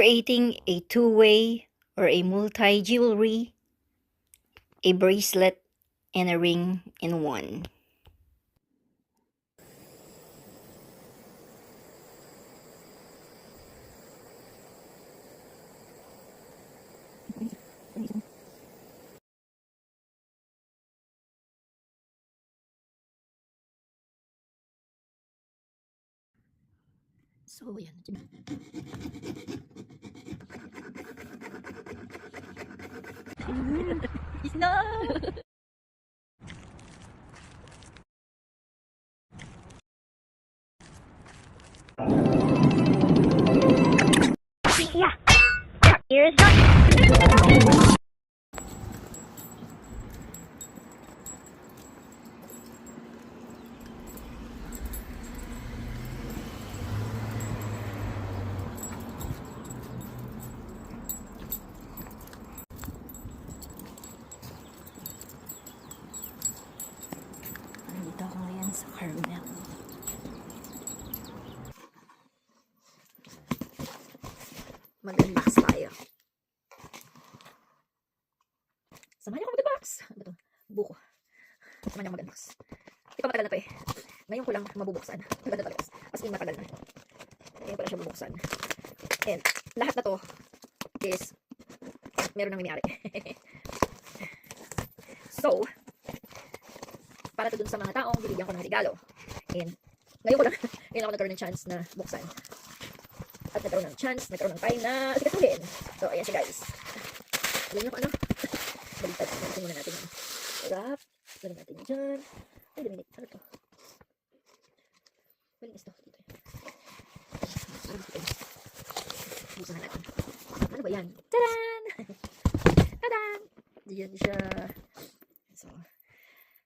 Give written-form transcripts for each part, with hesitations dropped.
creating a two-way or a multi-jewelry, a bracelet, and a ring in one. So, yan. No! Yeah. Here's the... Nandito ako ngayon sa Carmel. Mag-unbox tayo. Samahan niyo ako mag-unbox. Ano to? Buko. Samahan niyo ako mag-unbox. Ito matagal na to eh. Ngayon ko lang mabubuksan. Maganda talaga. As in matagal na. Ngayon ko lang siya bubuksan. And lahat na to is meron nang may-ari. So, para to dun sa mga taong bibigyan ko ng regalo. And ngayon ko lang, ngayon ako nagkaroon ng chance na buksan. At nagkaroon ng chance, nagkaroon ng time na sikatuhin. So, ayan siya guys. Alam niyo kung ano? Baliktad. Baliktad muna natin yung wrap. Baliktad natin yung dyan. Ay, minute. Ano to? Baliktad ito. Dito. Busan na natin. Ano ba yan? Tadaan! Tadaan! Diyan siya. So,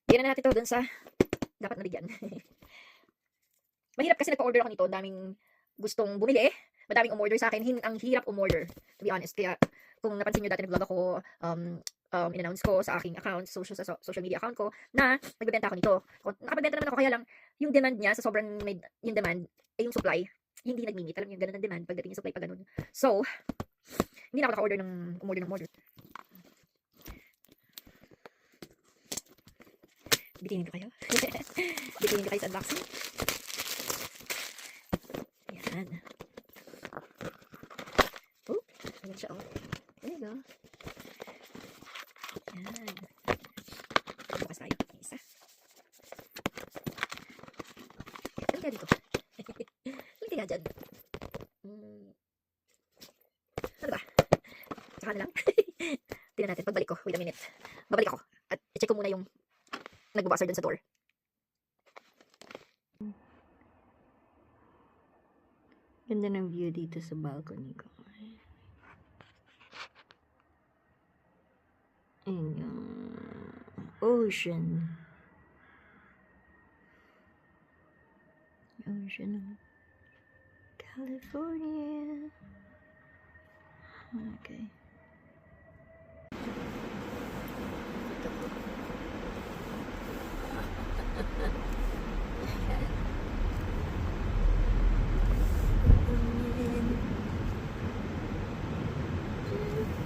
bigyan na natin ito dun sa dapat nabigyan. Mahirap kasi nagpa-order ako nito. Daming gustong bumili. Madaming umorder sa akin. Ang hirap umorder, to be honest. Kaya, kung napansin nyo dati nag-vlog ako, in-announce ko sa aking account, social media account ko, na nagbebenta ako nito. Nakapagbenta naman ako, kaya lang, yung demand niya, sa sobrang yung demand, yung supply, hindi nag-meet. Alam niyo, ganun ang demand, pagdating yung supply pa ganun. So, hindi na ako naka-order ng umorder. Bitinin ko kayo. Bitinin ko kayo sa unboxing. Ayan. Oh, ayan siya, oh. There you go. Ayan. Bukas tayo. Isa. Ano kaya dito? Ano kaya dyan? Ano ba? Saka na lang. Tingnan natin. Pagbalik ko. Wait a minute. Babalik ako. At i-check ko muna yung nagbabasar dun sa door. Ganda ng view dito sa balcony ko. Ayun yung ocean. Ocean of California. Okay.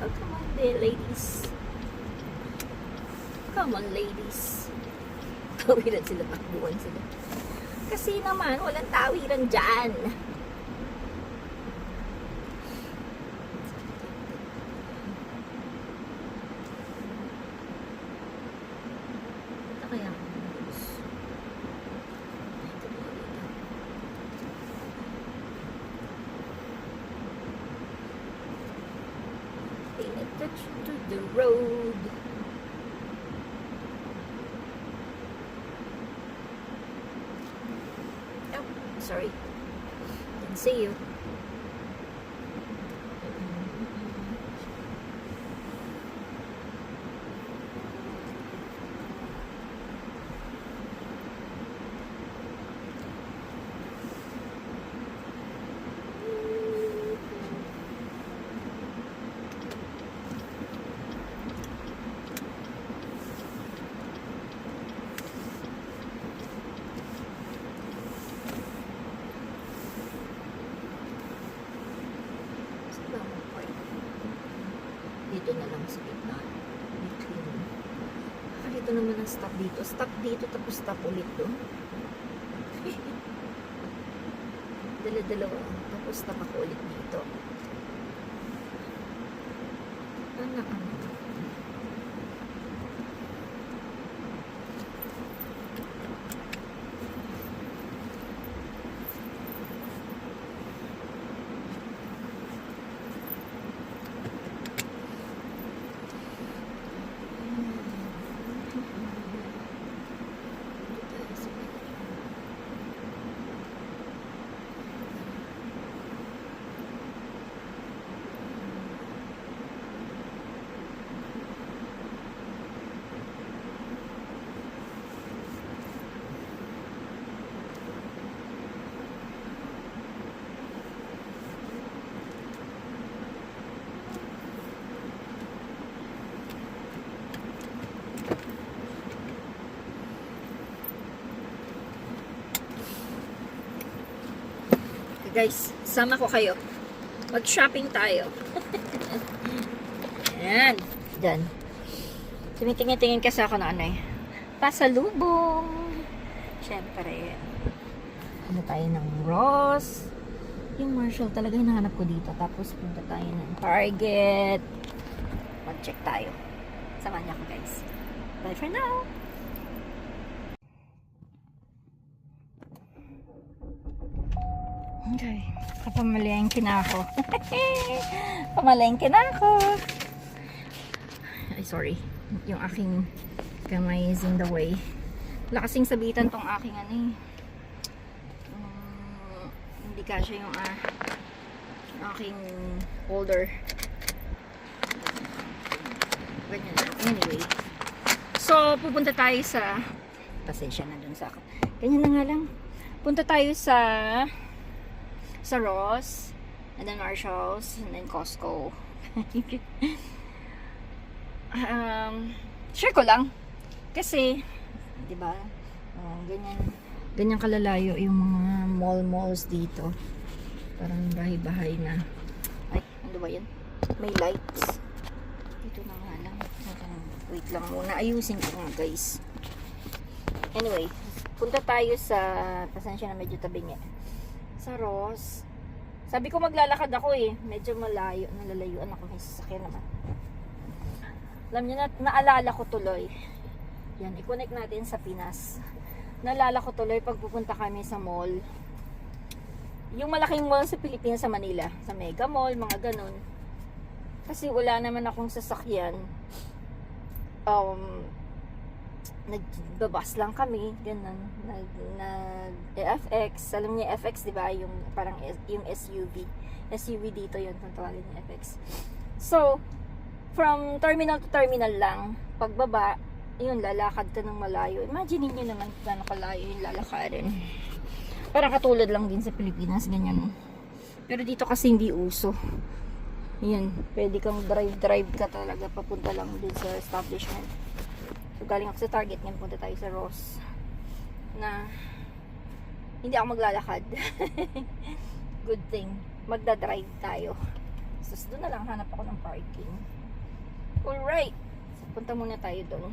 Oh, come on there, ladies. Come on, ladies. Tawiran sila, takbuhan sila. Kasi naman, walang tawiran dyan. Ito kaya ako. Paying attention to the road. Oh, sorry. Didn't see you. ito naman ang stop dito. Stop dito, tapos stop ulit doon. Dala-dalawa. Tapos stop ako ulit dito. Anak. Guys, sama ko kayo. Mag-shopping tayo. Ayan. Diyan. Tumitingin-tingin kasi ako na ano eh. Pasalubong. Siyempre. Ano tayo ng Ross. Yung Marshall talaga hinahanap ko dito. Tapos punta tayo ng Target. Mag-check tayo. Samahan niyo ako guys. Bye for now. Okay. Pamalengke na ako. Pamalengke na ako. Ay, sorry. Yung aking kamay is in the way. Lakasing sabitan tong aking ano eh. Hindi kasya yung aking holder. Ganyan lang. Anyway. So, pupunta tayo sa pasensya na dun sa akin. Ganyan na nga lang. Punta tayo sa Ross, and then Marshalls, and then Costco. Share ko lang kasi 'di ba? Ganyan kalalayo yung mga malls dito. Parang bahay-bahay na. Ay, ano ba 'yan? May lights. Dito na nga lang. Wait lang muna. Ayusin ko nga, guys. Anyway, punta tayo sa pasensya na medyo tabing eh. Sa Ross. Sabi ko maglalakad ako eh. Medyo malayo. Nalalayuan ako. May sasakyan naman. Alam niyo na, naalala ko tuloy. Yan, i-connect natin sa Pinas. Naalala ko tuloy pag pupunta kami sa mall. Yung malaking mall sa Pilipinas, sa Manila. Sa Mega Mall, mga ganun. Kasi wala naman akong sasakyan. Nagbabas lang kami, ganun. FX, alam niyo FX, 'di ba? Yung parang yung SUV. SUV dito 'yon, kung tawagin ng FX. So, from terminal to terminal lang, pagbaba, yun, lalakad ka ng malayo. Imagine niyo naman gaano kalayo yung lalakarin. Parang katulad lang din sa Pilipinas, ganyan. Pero dito kasi hindi uso. Yan, pwede kang drive ka talaga papunta lang din sa establishment. So, galing ako sa Target, ngayon punta tayo sa Ross. Na, hindi ako maglalakad. Good thing. Magdadrive tayo. So, doon na lang hanap ako ng parking. Alright. So, punta muna tayo doon.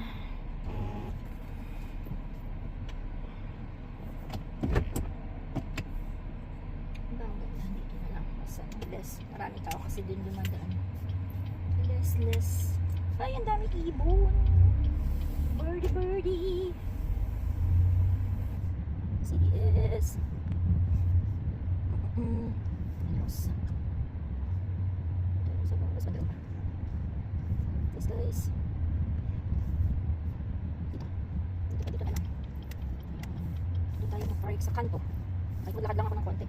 Dito na lang. Less. Marami tao kasi doon dumadaan. Less. Ay, ang dami ibon. Birdie. CDS. Yes. Yes, guys. Dito na lang. Dito tayo mag-park sa kanto. Kahit maglakad lang ako ng konti.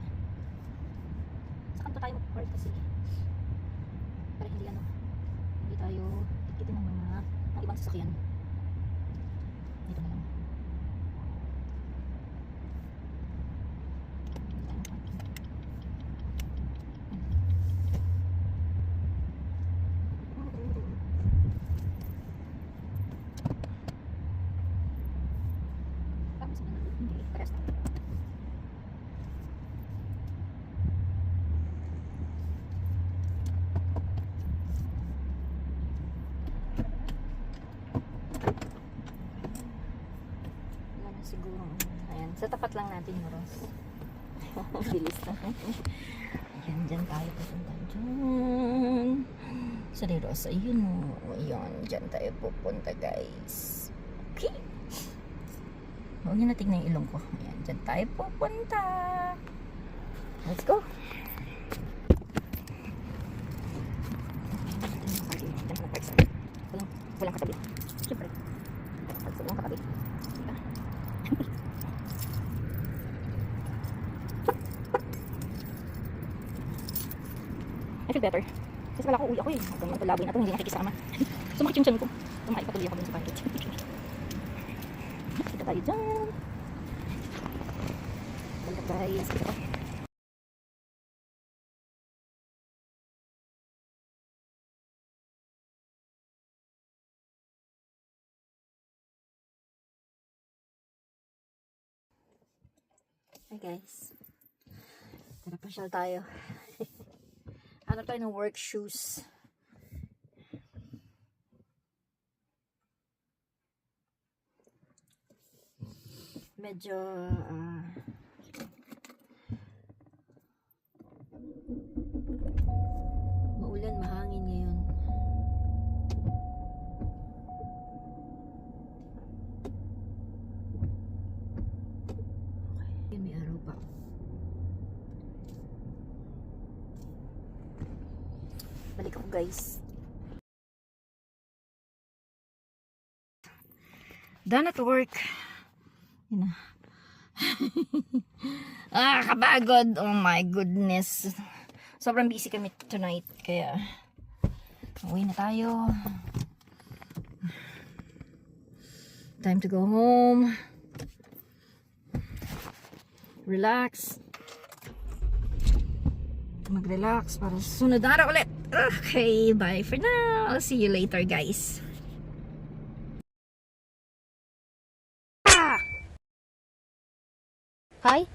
Sa kanto tayo mag-park kasi para hindi tayo tikitin ng mga ibang sasakyan. Dito na lang. Hindi, pares na. Sa tapat lang natin yung Ross. Bilis na. Ayan, dyan tayo pupunta. Dyan. Sorry, Ross. Ayun o. Ayan, dyan tayo pupunta, guys. Okay. Huwag nyo na tignan yung ilong ko. Ayan, dyan tayo pupunta. Let's go. Walang katabi. Siyempre. Walang katabi. I feel better. Kasi wala ko uwi ako eh. Hanggang matulaboy na ito, hindi nakikisama. Sumakit yung tiyan ko. Kumain patuloy ako dun sa pancake. Kita tayo dyan. Balik guys. Kita. Hi guys. Tara, pasyal tayo. Hanap tayo ng work shoes. Medyo maulan, mahangin ngayon. Okay, may araw pa. Balik ako guys. Done at work. Yun na. Kabagod. Oh my goodness. Sobrang busy kami tonight. Kaya uwi na tayo. Time to go home. Relax. Mag-relax para sa sunod na araw ulit. Okay, bye for now. I'll see you later, guys. Hi.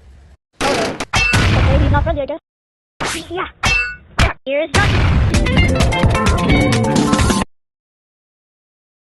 Okay, he's not from there. Yeah. Here's the.